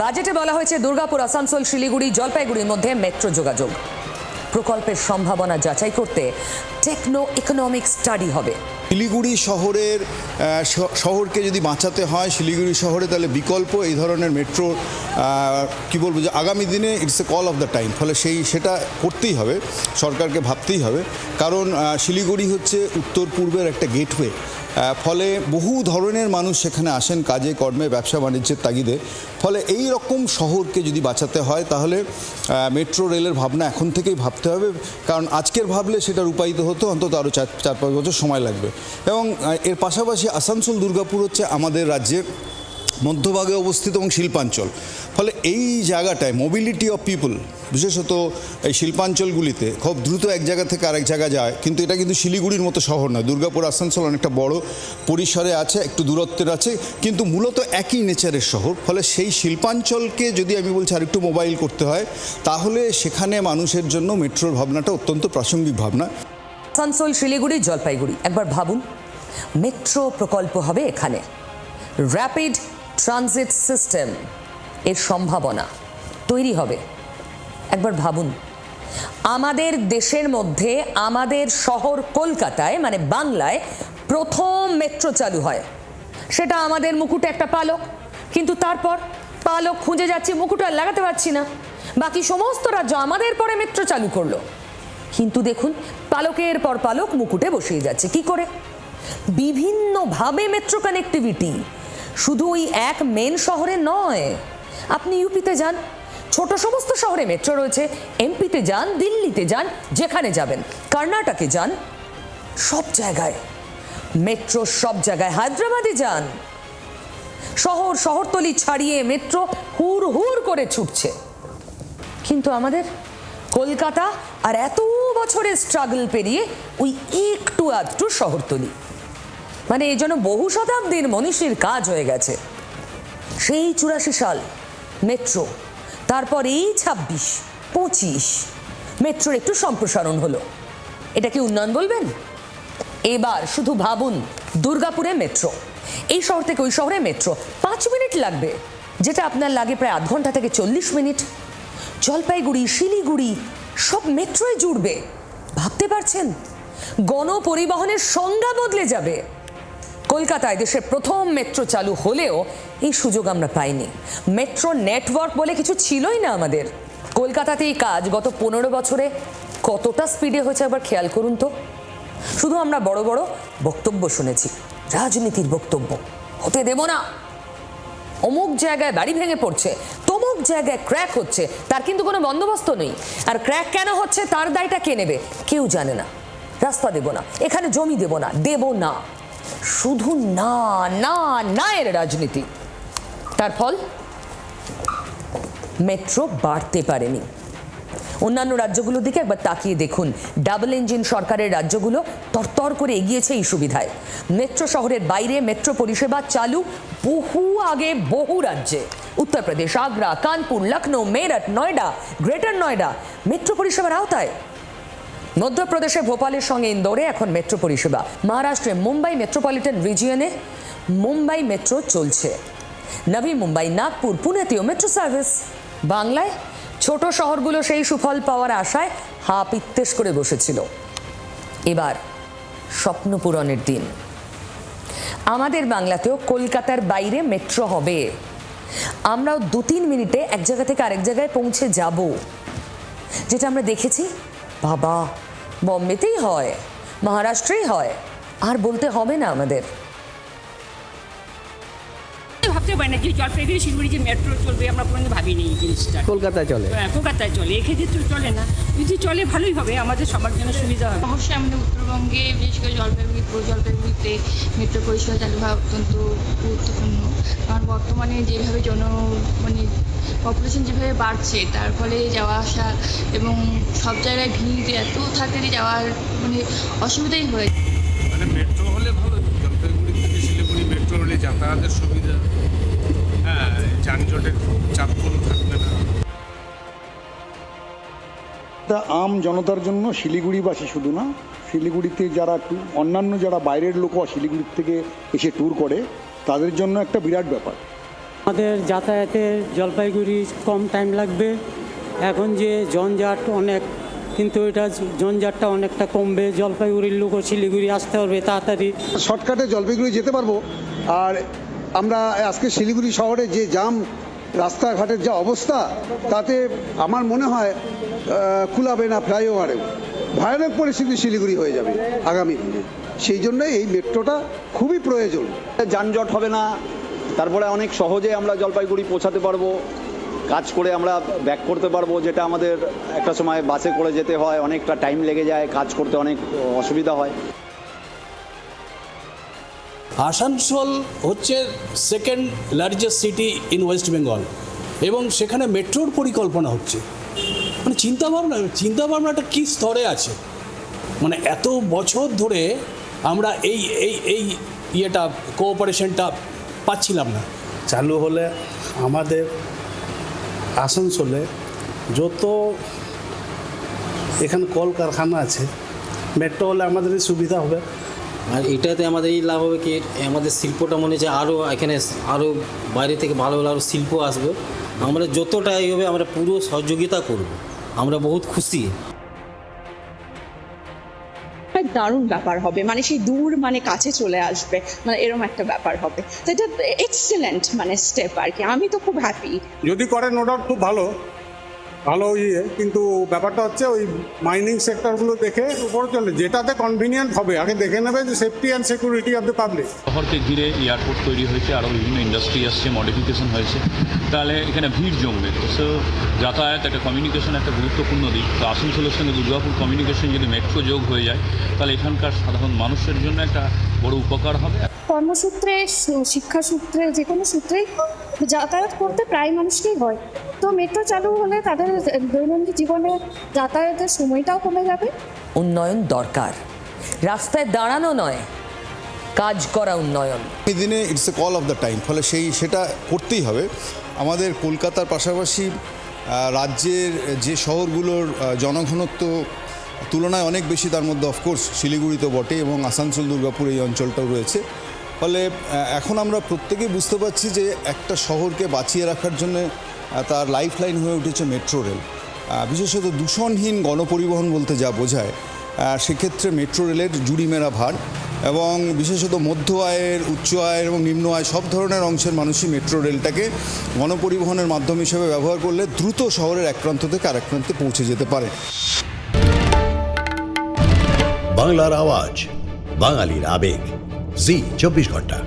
বাজেটে বলা হয়েছে দুর্গাপুর, আসানসোল, শিলিগুড়ি, জলপাইগুড়ির মধ্যে মেট্রো যোগাযোগ প্রকল্পের সম্ভাবনা যাচাই করতে টেকনো ইকোনমিক স্টাডি হবে। শিলিগুড়ি শহরকে যদি বাঁচাতে হয় শিলিগুড়ি শহরে, তাহলে বিকল্প এই ধরনের মেট্রো কি বলবো যে আগামী দিনে it's a call of the time. ফলে সেটা করতেই হবে, সরকারকে ভাবতেই হবে। কারণ শিলিগুড়ি হচ্ছে উত্তর পূর্বের একটা গেটওয়ে। ফলে বহু ধরনের মানুষ সেখানে আসেন কাজে কর্মে, ব্যবসা বাণিজ্যের তাগিদে। ফলে এই রকম শহরকে যদি বাঁচাতে হয় তাহলে মেট্রো রেলের ভাবনা এখন থেকেই ভাবতে হবে। কারণ আজকের ভাবলে সেটা রূপায়িত হতো অন্তত আরও 4-5 বছর সময় লাগবে। এবং এর পাশাপাশি আসানসোল দুর্গাপুর হচ্ছে আমাদের রাজ্যের মধ্যভাগে অবস্থিত এবং শিল্পাঞ্চল। ফলে এই জায়গাটায় মোবিলিটি অফ পিপল, বিশেষত এই শিল্পাঞ্চলগুলিতে খুব দ্রুত এক জায়গা থেকে আরেক জায়গা যায়। কিন্তু এটা কিন্তু শিলিগুড়ির মতো শহর নয়। দুর্গাপুর, আসানসোল অনেকটা বড় পরিসরে আছে, একটু দূরত্বের আছে, কিন্তু মূলত একই নেচারের শহর। ফলে সেই শিল্পাঞ্চলকে যদি আমি বলছি আরেকটু মোবাইল করতে হয়, তাহলে সেখানে মানুষের জন্য মেট্রোর ভাবনাটা অত্যন্ত প্রাসঙ্গিক ভাবনা। আসানসোল, শিলিগুড়ি, জলপাইগুড়ি, একবার ভাবুন মেট্রো প্রকল্প হবে এখানে। র্যাপিড ট্রানজিট সিস্টেম এর সম্ভাবনা তৈরি হবে। একবার ভাবুন আমাদের দেশের মধ্যে আমাদের শহর কলকাতায় মানে বাংলায় প্রথম মেট্রো চালু হয়। সেটা আমাদের মুকুটে একটা পালক, কিন্তু তারপর পালক খুঁজে যাচ্ছি, মুকুট আর লাগাতে পারছি না। বাকি সমস্ত রাজ্য আমাদের পরে মেট্রো চালু করলো, কিন্তু দেখুন পালকের পর পালক মুকুটে বসিয়ে যাচ্ছে। কি করে? বিভিন্নভাবে মেট্রো কানেক্টিভিটি, শুধু ওই এক মেন শহরে নয়। আপনি ইউপিতে যান, ছোট সমস্ত শহরে মেট্রো রয়েছে। এমপিতে যান, দিল্লিতে যান, যেখানে যাবেন, কর্ণাটকে যান, সব জায়গায় মেট্রো, সব জায়গায়। হায়দ্রাবাদে যান, শহরতলি ছাড়িয়ে মেট্রো হুড় হুড় করে ছুটছে। কিন্তু আমাদের কলকাতা আর এত বছরের স্ট্রাগল পেরিয়ে ওই একটু আধটু শহরতলি, মানে এই জন্য বহু শতাব্দীর মনীষীর কাজ হয়ে গেছে। সেই 84 সাল মেট্রো, তারপর এই 26-25 মেট্রোর একটু সম্প্রসারণ হলো। এটা কি উন্নয়ন বলবেন? এবার শুধু ভাবুন দুর্গাপুরে মেট্রো, এই শহর থেকে ওই শহরে মেট্রো 5 মিনিট লাগবে, যেটা আপনার লাগে প্রায় আধ ঘন্টা থেকে 40 মিনিট। জলপাইগুড়ি, শিলিগুড়ি সব মেট্রোয় জুড়বে। ভাবতে পারছেন? গণপরিবহনের সংজ্ঞা বদলে যাবে। কলকাতায় দেশের প্রথম মেট্রো চালু হলেও এই সুযোগ আমরা পাইনি। মেট্রো নেটওয়ার্ক বলে কিছু ছিলই না আমাদের। কলকাতাতে এই কাজ গত 15 বছরে কতটা স্পিডে হয়েছে একবার খেয়াল করুন তো। শুধু আমরা বড় বড় বক্তব্য শুনেছি, রাজনীতির বক্তব্য, হতে দেব না, অমুক জায়গায় বাড়ি ভেঙে পড়ছে, তমুক জায়গায় ক্র্যাক হচ্ছে, তার কিন্তু কোনো বন্দোবস্ত নেই। আর ক্র্যাক কেন হচ্ছে তার দায়টা কে নেবে? কেউ জানে না। রাস্তা দেব না, এখানে জমি দেব না, দেব না, শুধু না না না এর রাজনীতি। তার ফল মেট্রো বাড়তে পারেনি। অন্যান্য রাজ্যগুলোর দিকে একবার তাকিয়ে দেখুন। ডাবল ইঞ্জিন সরকারের রাজ্যগুলো তরতর করে এগিয়েছে এই সুবিধায়। মেট্রো শহরের বাইরে মেট্রো পরিষেবা চালু বহু আগে বহু রাজ্যে। উত্তরপ্রদেশ, আগ্রা, কানপুর, লখনৌ, মেরঠ, নয়ডা, গ্রেটার নয়ডা মেট্রো পরিষেবার আওতায়। মধ্যপ্রদেশে ভোপালের সঙ্গে ইন্দোরে এখন মেট্রো পরিষেবা। মহারাষ্ট্রে মুম্বাই মেট্রোপলিটন রিজিয়নে মুম্বাই মেট্রো চলছে। নবী মুম্বাই, নাগপুর, পুনেতেও মেট্রো সার্ভিস। বাংলায় ছোট শহরগুলো সেই সুফল পাওয়ার আশায় হাপ ইত্তেশ করে বসেছিল। এবার স্বপ্ন পূরণের দিন। আমাদের বাংলাতেও কলকাতার বাইরে মেট্রো হবে। আমরাও 2-3 মিনিটে এক জায়গা থেকে আরেক জায়গায় পৌঁছে যাব, যেটা আমরা দেখেছি বাবা বম্বেতেই হয়, মহারাষ্ট্রেই হয়। আর বলতে হবে না আমাদের। ভাবতে পারি না যে জলপাইগুড়ি শিলিগুড়ি যে মেট্রো চলবে, আমরা কোনো ভাবিনি এই জিনিসটা। কলকাতায় চলে, কলকাতায় চলে, এক্ষেত্রে তো চলে না। যদি চলে ভালোই হবে, আমাদের সবার জন্য সুবিধা হবে। অবশ্যই আমাদের উত্তরবঙ্গে বিশেষ করে জলপাইগুড়ি, পুরো জলপাইগুড়িতে মেট্রো পরিষেবা চালু হওয়া অত্যন্ত গুরুত্বপূর্ণ। কারণ বর্তমানে যেভাবে পপুলেশন যেভাবে বাড়ছে, তার ফলে যাওয়া আসা এবং সব জায়গায় ভিড় এত থাকে যে যাওয়ার অসুবিধাই হয়ে যায়। মেট্রো হলে ভালো, জলপাইগুড়ি থেকে শিলিগুড়ি মেট্রো হলে যাতায়াতের সুবিধা, হ্যাঁ, যানজটের চাপ কোনো থাকবে না। তা আম জনতার জন্য শিলিগুড়িবাসী শুধু না, শিলিগুড়িতে যারা অন্যান্য যারা বাইরের লোকও শিলিগুড়ির থেকে এসে ট্যুর করে, তাদের জন্য একটা বিরাট ব্যাপার। আমাদের যাতায়াতে জলপাইগুড়ি কম টাইম লাগবে। এখন যে জঞ্জাট অনেক, কিন্তু এটা জঞ্জাটটা অনেকটা কমবে। জলপাইগুড়ির লোকও শিলিগুড়ি আসতে পারবে তাড়াতাড়ি। শর্টকাটে জলপাইগুড়ি যেতে পারবো। আর আমরা আজকে শিলিগুড়ি শহরে যে জাম, রাস্তাঘাটের যা অবস্থা, তাতে আমার মনে হয় কুলাবে না ফ্লাইওভারেও। ভয়ানক পরিস্থিতি শিলিগুড়ি হয়ে যাবে আগামী দিনে। সেই জন্যই এই মেট্রোটা খুবই প্রয়োজন। যানজট হবে না, তারপরে অনেক সহজে আমরা জলপাইগুড়ি পৌঁছাতে পারবো, কাজ করে আমরা ব্যাক করতে পারবো, যেটা আমাদের একটা সময় বাসে করে যেতে হয়, অনেকটা টাইম লেগে যায়, কাজ করতে অনেক অসুবিধা হয়। আসানসোল হচ্ছে second largest city in West Bengal এবং সেখানে মেট্রোর পরিকল্পনা হচ্ছে। মানে চিন্তাভাবনাটা কী স্তরে আছে, মানে এত বছর ধরে আমরা এই ইয়েটা কোঅপারেশনটা পাচ্ছিলাম না। চালু হলে আমাদের আসানসোলে যত এখানে কলকারখানা আছে, মেট্রো হলে আমাদেরই সুবিধা হবে। আর এটাতে আমাদের এই লাভ হবে কি, আমাদের শিল্পটা মনে হচ্ছে আরও এখানে আরও বাইরে থেকে ভালো ভালো আরও শিল্প আসবে। আমরা যতটা হবে আমরা পুরো সহযোগিতা করব, আমরা বহুত খুশি। দারুণ ব্যাপার হবে, মানে সেই দূর মানে কাছে চলে আসবে, মানে এরকম একটা ব্যাপার হবে। তো এটা এক্সেলেন্ট মানে স্টেপ আর কি। আমি তো খুব হ্যাপি। যদি করে নো ডাউট খুব ভালো কিন্তু ব্যাপারটা হচ্ছে ওই মাইনিং সেক্টরগুলো দেখে উপরে চলে, যেটাতে কনভিনিয়েন্ট হবে আগে দেখে নেবে যে safety and security of the public. শহরকে ঘিরে এয়ারপোর্ট তৈরি হয়েছে, আরও বিভিন্ন ইন্ডাস্ট্রি আসছে, মডিফিকেশন হয়েছে, তাহলে এখানে ভিড় জমবে। সো যাতায়াত একটা কমিউনিকেশন একটা গুরুত্বপূর্ণ দিক। তো আসানসোলের সঙ্গে দুর্গাপুর কমিউনিকেশন যদি মেট্রো যোগ হয়ে যায়, তাহলে এখানকার সাধারণ মানুষের জন্য একটা বড় উপকার হবে। কর্মসূত্রে, শিক্ষাসূত্রে, যে কোনো সূত্রেই যাতায়াত করতে প্রায় মানুষকেই হয়। তো মেট্রো চালু হলে তাদের দৈনন্দিন জীবনে যাতায়াতের সময়টাও কমে যাবে। উন্নয়ন দরকার, রাস্তায় দাঁড়ানো নয়, কাজ করা উন্নয়ন। এই দিনে it's a call of the time, ফলে সেটা করতেই হবে। আমাদের কলকাতার পাশাপাশি রাজ্যের যে শহরগুলোর জনঘনত্ব তুলনায় অনেক বেশি, তার মধ্যে অফকোর্স শিলিগুড়ি তো বটে এবং আসানসোল দুর্গাপুর এই অঞ্চলটাও রয়েছে। ফলে এখন আমরা প্রত্যেকেই বুঝতে পারছি যে একটা শহরকে বাঁচিয়ে রাখার জন্য তার লাইফ লাইন হয়ে উঠেছে মেট্রো রেল। বিশেষত দূষণহীন গণপরিবহন বলতে যা বোঝায়, সেক্ষেত্রে মেট্রো রেলের জুড়ি মেরা ভার, এবং বিশেষত মধ্য আয়ের, উচ্চ আয়ের এবং নিম্ন আয় সব ধরনের অংশের মানুষই মেট্রো রেলটাকে গণপরিবহনের মাধ্যম হিসেবে ব্যবহার করলে দ্রুত শহরের এক প্রান্ত থেকে আরেক প্রান্তে পৌঁছে যেতে পারে। বাংলার আওয়াজ, বাঙালির আবেগ, জি 24 ঘন্টা।